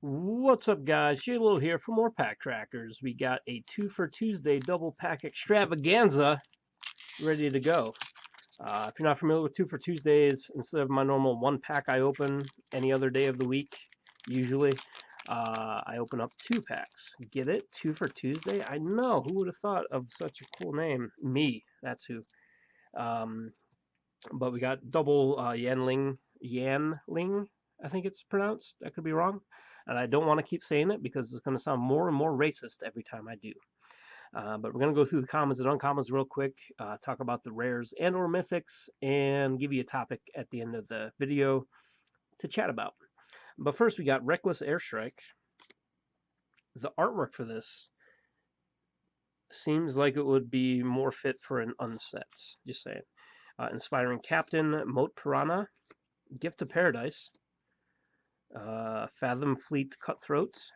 What's up, guys? Jay Little here for more PackCrackers. We got a 2 for Tuesday double pack extravaganza ready to go. If you're not familiar with 2 for Tuesdays, instead of my normal one pack I open any other day of the week, usually, I open up 2 packs. Get it? 2 for Tuesday? I know. Who would have thought of such a cool name? Me. That's who. Um, but we got double Yanling, I think it's pronounced. I could be wrong. And I don't want to keep saying it because it's going to sound more and more racist every time I do. But we're going to go through the commons and uncommons real quick, talk about the rares and or mythics, and give you a topic at the end of the video to chat about. But first, we got Reckless Airstrike. The artwork for this seems like it would be more fit for an unset. Just saying. Inspiring Captain, Moat Piranha, Gift of Paradise, Fathom Fleet Cutthroats.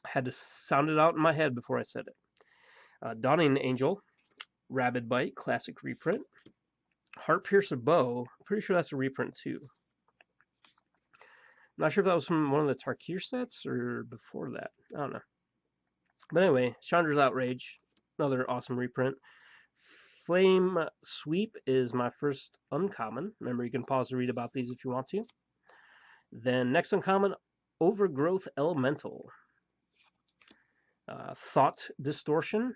I had to sound it out in my head before I said it. Dawning Angel, Rabid Bite, classic reprint. Heart Piercer Bow, pretty sure that's a reprint too. Not sure if that was from one of the Tarkir sets or before that. I don't know. But anyway, Chandra's Outrage, another awesome reprint. Flame Sweep is my first uncommon. Remember, you can pause to read about these if you want to. Then next uncommon, Overgrowth Elemental. Thought Distortion.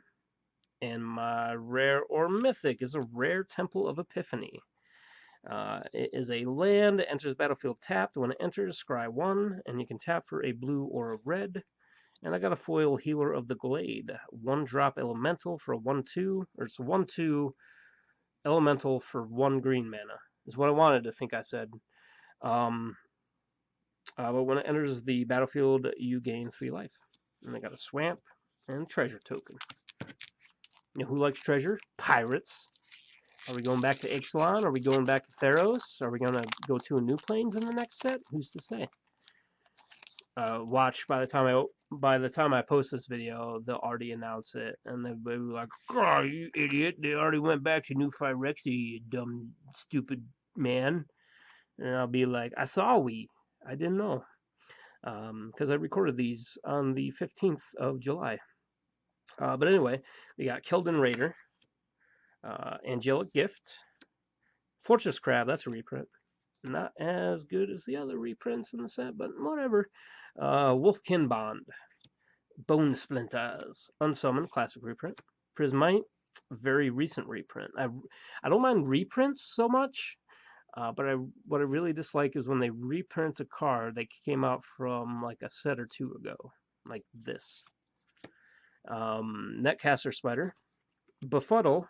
And my rare or mythic is a rare Temple of Epiphany. It is a land, enters battlefield tapped. When it enters, scry 1, and you can tap for a blue or a red. And I got a foil Healer of the Glade. 1-drop elemental for a 1/2, or it's a 1/2 elemental for 1 green mana, is what I wanted to think I said. But when it enters the battlefield, you gain 3 life. And I got a swamp and treasure token. You know who likes treasure? Pirates. Are we going back to Ixalan? Are we going back to Theros? Are we going to go to a new plains in the next set? Who's to say? Watch, by the time I post this video, they'll already announce it, and they'll be like, "Oh, you idiot! They already went back to New Phyrexia, you dumb, stupid man." And I'll be like, "I saw I didn't know." Because I recorded these on the 15th of July. But anyway, we got Keldon Raider, Angelic Gift, Fortress Crab, that's a reprint. Not as good as the other reprints in the set, but whatever. Wolfkin Bond, Bone Splinters, Unsummoned, classic reprint. Prismite, very recent reprint. I don't mind reprints so much, but what I really dislike is when they reprint a card that came out from like a set or two ago, like this. Netcaster Spider, Befuddle,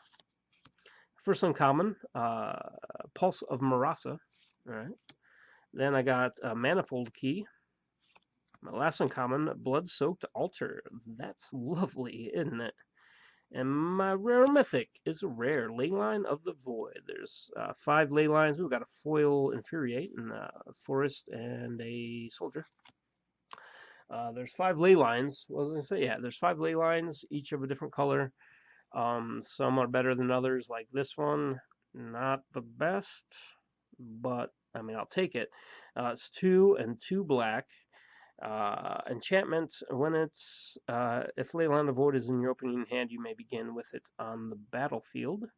first uncommon, Pulse of Marasa. All right. Then I got a Manifold Key. My last uncommon, Blood-Soaked Altar. That's lovely, isn't it? And my rare mythic is a rare Leyline of the Void. There's 5 ley lines. We've got a foil Infuriate and a Forest and a Soldier. There's 5 ley lines. What was I going to say? Yeah, there's 5 ley lines, each of a different color. Some are better than others, like this one. Not the best, but I mean, I'll take it. It's 2 and 2 black. Enchantment, when it's if Leyline of Void is in your opening hand, you may begin with it on the battlefield.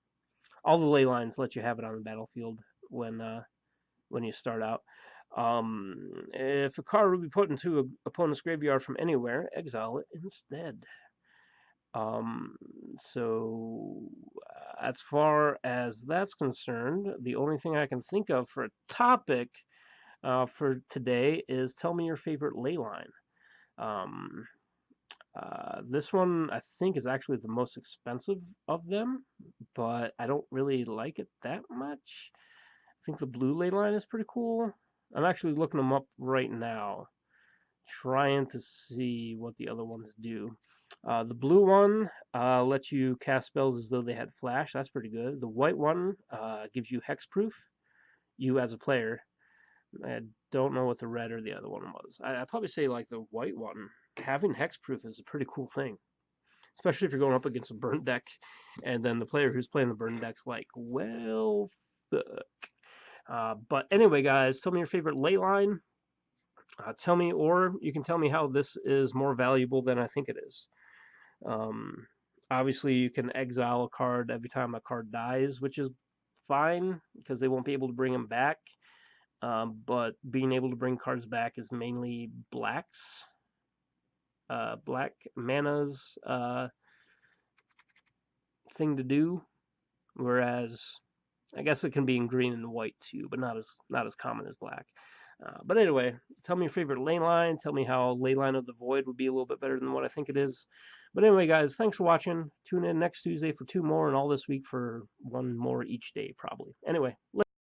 All the ley lines let you have it on the battlefield when you start out. If a card would be put into an opponent's graveyard from anywhere, exile it instead. So as far as that's concerned, the only thing I can think of for a topic for today is tell me your favorite ley line. This one I think is actually the most expensive of them, but I don't really like it that much. I think the blue ley line is pretty cool. I'm actually looking them up right now, trying to see what the other ones do. The blue one lets you cast spells as though they had flash. That's pretty good. The white one gives you hexproof, you as a player. I don't know what the red or the other one was. I'd probably say like the white one. Having hexproof is a pretty cool thing, especially if you're going up against a burn deck, and then the player who's playing the burn deck's like, well, fuck. But anyway, guys, tell me your favorite ley line. Tell me, or you can tell me how this is more valuable than I think it is. Um, Obviously, you can exile a card every time a card dies, which is fine because they won't be able to bring them back. But being able to bring cards back is mainly black mana's thing to do. Whereas I guess it can be in green and white too, but not as common as black. But anyway, tell me your favorite ley line. Tell me how Ley Line of the Void would be a little bit better than what I think it is. But anyway, guys, thanks for watching. Tune in next Tuesday for 2 more, and all this week for 1 more each day, probably. Anyway.